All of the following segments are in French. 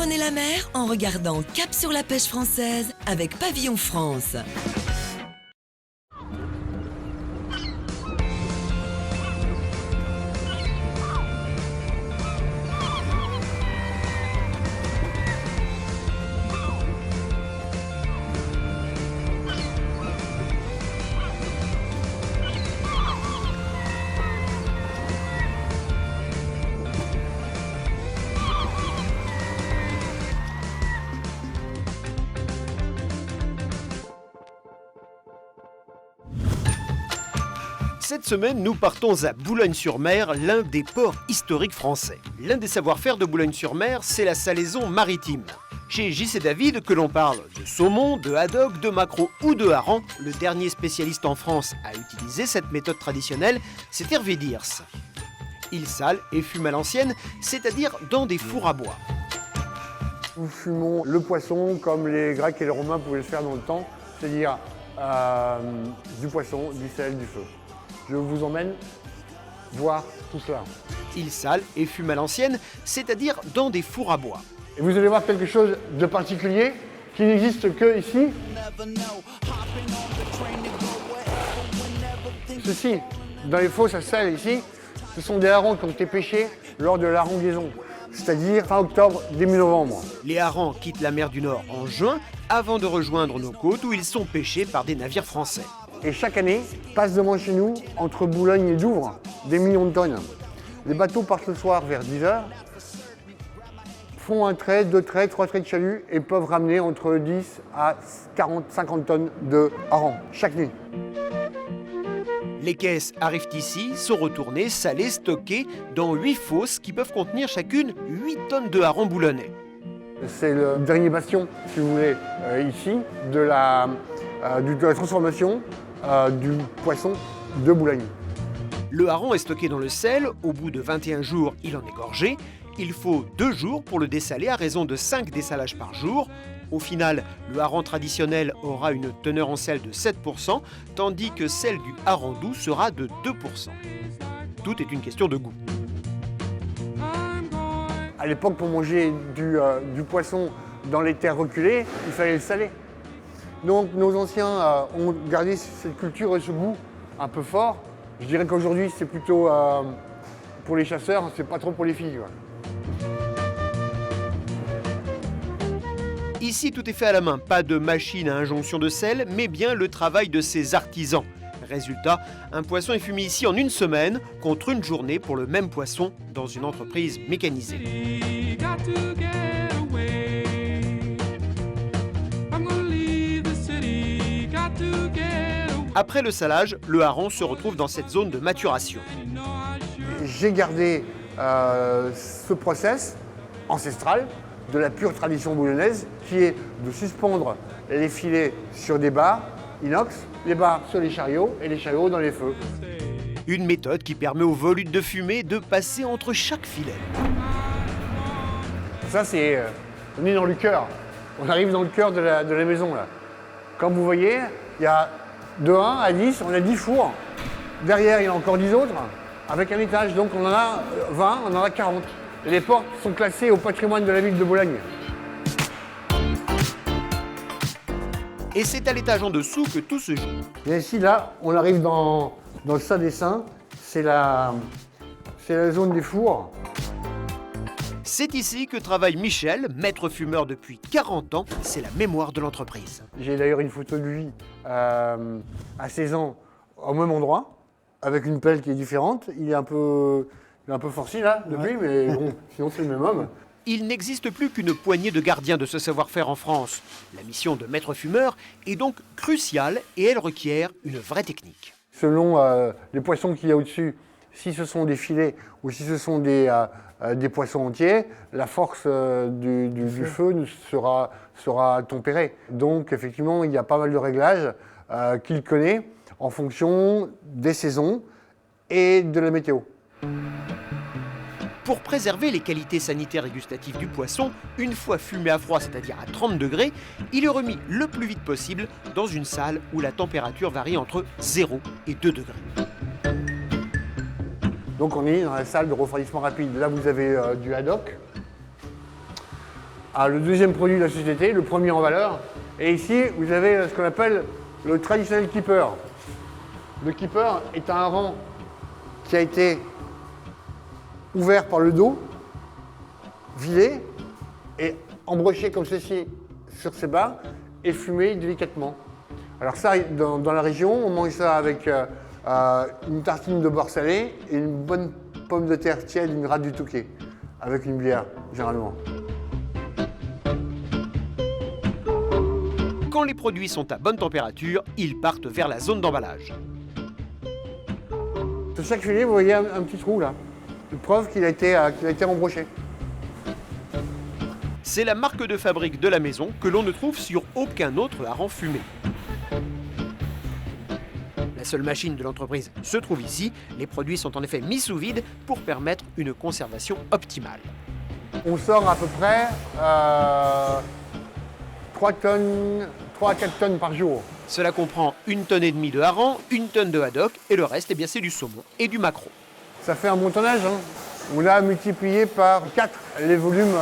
Prenez la mer en regardant Cap sur la pêche française avec Pavillon France. Cette semaine, nous partons à Boulogne-sur-Mer, l'un des ports historiques français. L'un des savoir-faire de Boulogne-sur-Mer, c'est la salaison maritime. Chez J.C. David, que l'on parle de saumon, de haddock, de maquereau ou de hareng, le dernier spécialiste en France à utiliser cette méthode traditionnelle, c'est Hervé Diers. Il sale et fume à l'ancienne, c'est-à-dire dans des fours à bois. Nous fumons le poisson comme les Grecs et les Romains pouvaient le faire dans le temps, c'est-à-dire du poisson, du sel, du feu. Je vous emmène voir tout cela. Il sale et fume à l'ancienne, c'est-à-dire dans des fours à bois. Et vous allez voir quelque chose de particulier qui n'existe que ici. Ceci, dans les fosses à sel ici, ce sont des harengs qui ont été pêchés lors de l'harengaison, c'est-à-dire fin octobre, début novembre. Les harengs quittent la mer du Nord en juin avant de rejoindre nos côtes où ils sont pêchés par des navires français. Et chaque année, passent devant chez nous, entre Boulogne et Douvres, des millions de tonnes. Les bateaux partent le soir vers 10h, font un trait, 2 traits, 3 traits de chalut et peuvent ramener entre 10 à 40, 50 tonnes de harengs chaque nuit. Les caisses arrivent ici, sont retournées, salées, stockées dans 8 fosses qui peuvent contenir chacune 8 tonnes de harengs boulonnais. C'est le dernier bastion, si vous voulez, ici, de la transformation du poisson de Boulogne. Le hareng est stocké dans le sel, au bout de 21 jours, il en est gorgé. Il faut 2 jours pour le dessaler à raison de 5 dessalages par jour. Au final, le hareng traditionnel aura une teneur en sel de 7%, tandis que celle du hareng doux sera de 2%. Tout est une question de goût. À l'époque, pour manger du poisson dans les terres reculées, il fallait le saler. Donc nos anciens ont gardé cette culture et ce goût un peu fort. Je dirais qu'aujourd'hui, c'est plutôt pour les chasseurs, c'est pas trop pour les filles. Ici, tout est fait à la main. Pas de machine à injonction de sel, mais bien le travail de ces artisans. Résultat, un poisson est fumé ici en 1 semaine, contre 1 journée pour le même poisson dans une entreprise mécanisée. Après le salage, le hareng se retrouve dans cette zone de maturation. J'ai gardé ce process ancestral de la pure tradition boulonnaise qui est de suspendre les filets sur des barres inox, les barres sur les chariots et les chariots dans les feux. Une méthode qui permet aux volutes de fumée de passer entre chaque filet. Ça, c'est on est dans le cœur. On arrive dans le cœur de la maison là. Comme vous voyez, il y a de 1 à 10, on a 10 fours. Derrière, il y en a encore 10 autres, avec un étage. Donc on en a 20, on en a 40. Et les portes sont classées au patrimoine de la ville de Boulogne. Et c'est à l'étage en dessous que tout se joue. Et ici, là, on arrive dans le saint des saints. C'est la zone des fours. C'est ici que travaille Michel, maître fumeur depuis 40 ans. C'est la mémoire de l'entreprise. J'ai d'ailleurs une photo de lui à 16 ans au même endroit, avec une pelle qui est différente. Il est un peu forci là depuis, mais bon, sinon c'est le même homme. Il n'existe plus qu'une poignée de gardiens de ce savoir-faire en France. La mission de maître fumeur est donc cruciale et elle requiert une vraie technique. Selon les poissons qu'il y a au-dessus, si ce sont des filets ou si ce sont des poissons entiers, la force du feu sera tempérée. Donc effectivement, il y a pas mal de réglages qu'il connaît en fonction des saisons et de la météo. Pour préserver les qualités sanitaires et gustatives du poisson, une fois fumé à froid, c'est-à-dire à 30 degrés, il est remis le plus vite possible dans une salle où la température varie entre 0 et 2 degrés. Donc on est dans la salle de refroidissement rapide. Là vous avez du haddock. le deuxième produit de la société, le premier en valeur. Et ici, vous avez ce qu'on appelle le traditionnel keeper. Le keeper est un hareng qui a été ouvert par le dos, vilé et embroché comme ceci sur ses barres et fumé délicatement. Alors ça, dans la région, on mange ça avec une tartine de beurre salé et une bonne pomme de terre tiède, une rate du Touquet, avec une bière, généralement. Quand les produits sont à bonne température, ils partent vers la zone d'emballage. Sur chaque filet, vous voyez un petit trou là, une preuve qu'il a été embroché. C'est la marque de fabrique de la maison que l'on ne trouve sur aucun autre hareng fumé. La seule machine de l'entreprise se trouve ici. Les produits sont en effet mis sous vide pour permettre une conservation optimale. On sort à peu près 3 à 4 tonnes par jour. Cela comprend 1,5 tonne de hareng, 1 tonne de haddock et le reste, eh bien, c'est du saumon et du maquereau. Ça fait un bon tonnage. Hein. On a multiplié par 4 les volumes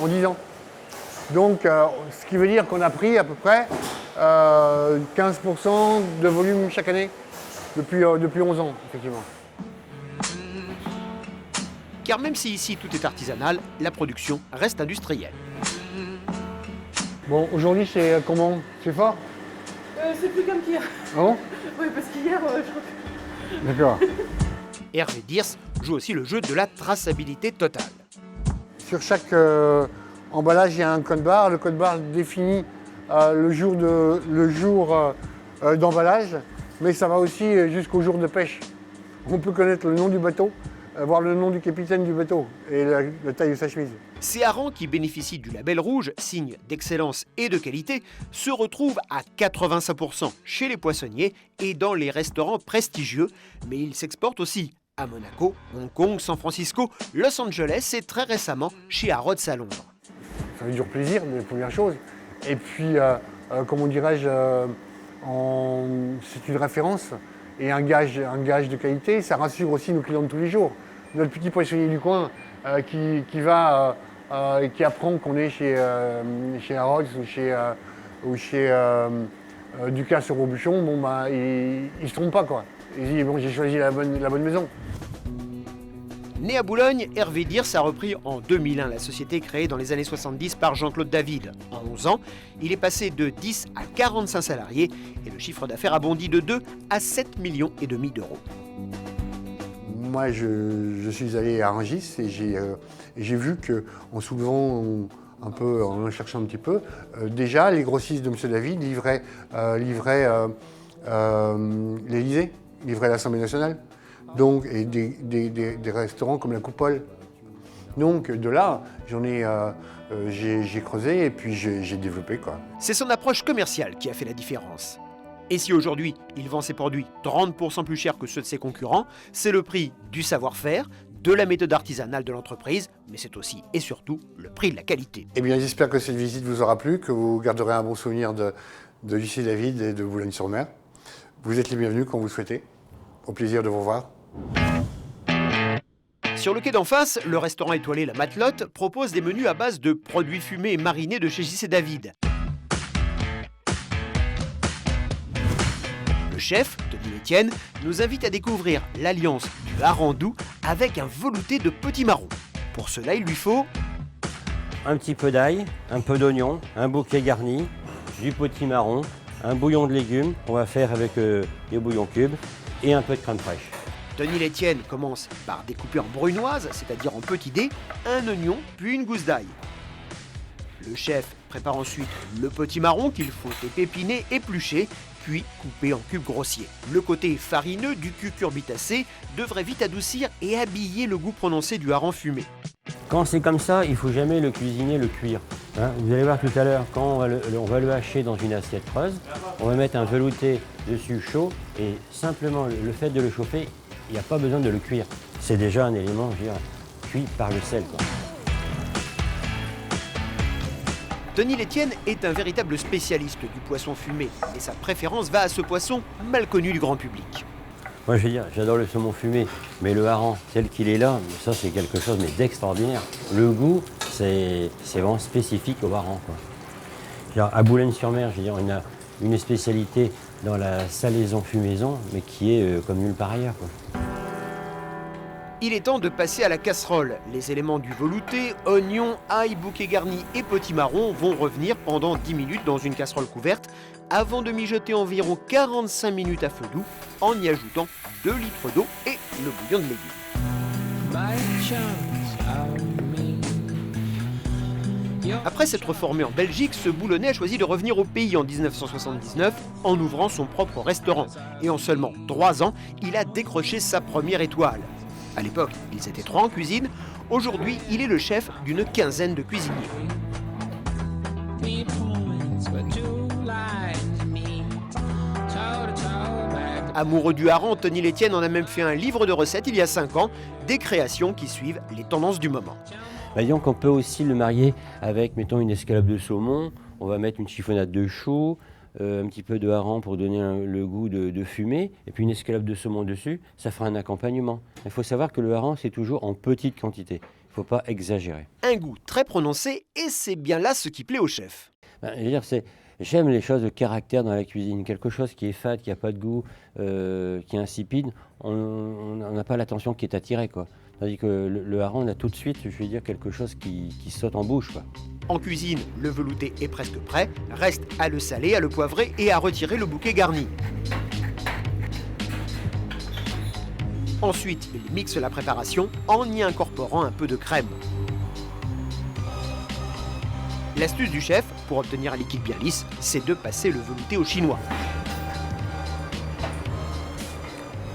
en 10 ans. Donc, ce qui veut dire qu'on a pris à peu près 15% de volume chaque année depuis 11 ans, effectivement. Car même si ici tout est artisanal, la production reste industrielle. Bon, aujourd'hui, c'est comment? C'est fort? C'est plus comme qu'hier. Ah bon? Oui, parce qu'hier, je crois que... D'accord. Hervé Diers joue aussi le jeu de la traçabilité totale. Sur chaque emballage, il y a un code barre. Le code barre définit le jour d'emballage, mais ça va aussi jusqu'au jour de pêche. On peut connaître le nom du bateau, voir le nom du capitaine du bateau et la taille de sa chemise. Ces harengs qui bénéficient du label rouge, signe d'excellence et de qualité, se retrouvent à 85% chez les poissonniers et dans les restaurants prestigieux, mais ils s'exportent aussi à Monaco, Hong Kong, San Francisco, Los Angeles et très récemment chez Harrods à Londres. Ça fait toujours plaisir, mais première chose. Et puis, comment dirais-je, c'est une référence et un gage de qualité. Ça rassure aussi nos clients de tous les jours. Notre petit poissonnier du coin qui apprend qu'on est chez Harrods ou chez Ducasse sur Robuchon, bon, bah, il ne se trompe pas, quoi. Il dit, bon, j'ai choisi la bonne maison. Né à Boulogne, Hervé Diers a repris en 2001 la société créée dans les années 70 par Jean-Claude David. En 11 ans, il est passé de 10 à 45 salariés et le chiffre d'affaires a bondi de 2 à 7,5 millions d'euros. Moi, je suis allé à Rungis et j'ai vu qu'en soulevant un peu, en cherchant un petit peu, déjà les grossistes de M. David livraient l'Élysée, livraient l'Assemblée nationale. Donc, et des restaurants comme la Coupole. Donc de là, j'ai creusé et puis j'ai développé, quoi. C'est son approche commerciale qui a fait la différence. Et si aujourd'hui, il vend ses produits 30% plus cher que ceux de ses concurrents, c'est le prix du savoir-faire, de la méthode artisanale de l'entreprise, mais c'est aussi et surtout le prix de la qualité. Eh bien, j'espère que cette visite vous aura plu, que vous garderez un bon souvenir de J.C. David et de Boulogne-sur-Mer. Vous êtes les bienvenus quand vous souhaitez. Au plaisir de vous revoir. Sur le quai d'en face, le restaurant étoilé La Matelote propose des menus à base de produits fumés et marinés de chez J.C. David. Le chef, Tony Etienne, nous invite à découvrir l'alliance du hareng doux avec un velouté de petits marrons. Pour cela, il lui faut un petit peu d'ail, un peu d'oignon, un bouquet garni, du potimarron, un bouillon de légumes qu'on va faire avec des bouillons cubes et un peu de crème fraîche. Tony Etienne commence par découper en brunoise, c'est-à-dire en petits dés, un oignon puis une gousse d'ail. Le chef prépare ensuite le potimarron qu'il faut épiner, éplucher, puis couper en cubes grossiers. Le côté farineux du cucurbitacé devrait vite adoucir et habiller le goût prononcé du hareng fumé. Quand c'est comme ça, il ne faut jamais le cuisiner, le cuire. Hein, vous allez voir tout à l'heure, quand on va le hacher dans une assiette creuse, on va mettre un velouté dessus chaud et simplement le fait de le chauffer, il n'y a pas besoin de le cuire. C'est déjà un élément, je veux dire, cuit par le sel, quoi. Tony Etienne est un véritable spécialiste du poisson fumé et sa préférence va à ce poisson mal connu du grand public. Moi, je veux dire, j'adore le saumon fumé, mais le hareng, tel qu'il est là, ça c'est quelque chose d'extraordinaire. Le goût, c'est vraiment spécifique au Haran, quoi. Genre, à Boulogne-sur-Mer, je veux dire, on a une spécialité dans la salaison-fumaison, mais qui est comme nulle part ailleurs, quoi. Il est temps de passer à la casserole. Les éléments du velouté, oignons, ail, bouquet garni et potimarron vont revenir pendant 10 minutes dans une casserole couverte avant de mijoter environ 45 minutes à feu doux en y ajoutant 2 litres d'eau et le bouillon de légumes. Après s'être formé en Belgique, ce Boulonnais a choisi de revenir au pays en 1979 en ouvrant son propre restaurant. Et en seulement 3 ans, il a décroché sa première étoile. À l'époque, ils étaient 3 en cuisine. Aujourd'hui, il est le chef d'une quinzaine de cuisiniers. Amoureux du hareng, Tony Lestienne en a même fait un livre de recettes il y a 5 ans, des créations qui suivent les tendances du moment. Bah, disons qu'on peut aussi le marier avec, mettons, une escalope de saumon. On va mettre une chiffonnade de chou, un petit peu de hareng pour donner le goût de fumée, et puis une escalope de saumon dessus, ça fera un accompagnement. Il faut savoir que le hareng, c'est toujours en petite quantité. Il ne faut pas exagérer. Un goût très prononcé, et c'est bien là ce qui plaît au chef. Ben, je veux dire, j'aime les choses de caractère dans la cuisine. Quelque chose qui est fade, qui n'a pas de goût, qui est insipide, on n'a pas l'attention qui est attirée, quoi. Tandis que le hareng, on a tout de suite, je veux dire, quelque chose qui saute en bouche, quoi. En cuisine, le velouté est presque prêt. Reste à le saler, à le poivrer et à retirer le bouquet garni. Ensuite, il mixe la préparation en y incorporant un peu de crème. L'astuce du chef, pour obtenir un liquide bien lisse, c'est de passer le velouté au chinois.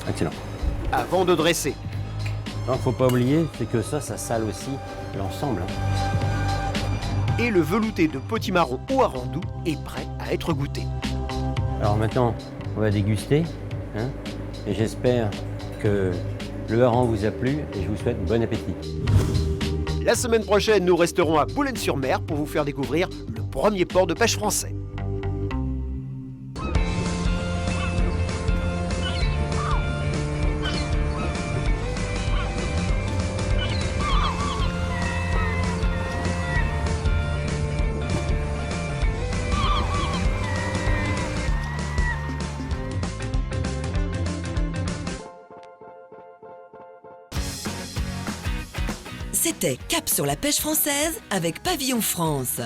Excellent. Avant de dresser. Donc, faut pas oublier, c'est que ça sale aussi l'ensemble, hein. Et le velouté de potimarron au hareng doux est prêt à être goûté. Alors maintenant, on va déguster, hein, et j'espère que le hareng vous a plu et je vous souhaite bon appétit. La semaine prochaine, nous resterons à Boulogne-sur-Mer pour vous faire découvrir le premier port de pêche français. C'était Cap sur la pêche française avec Pavillon France.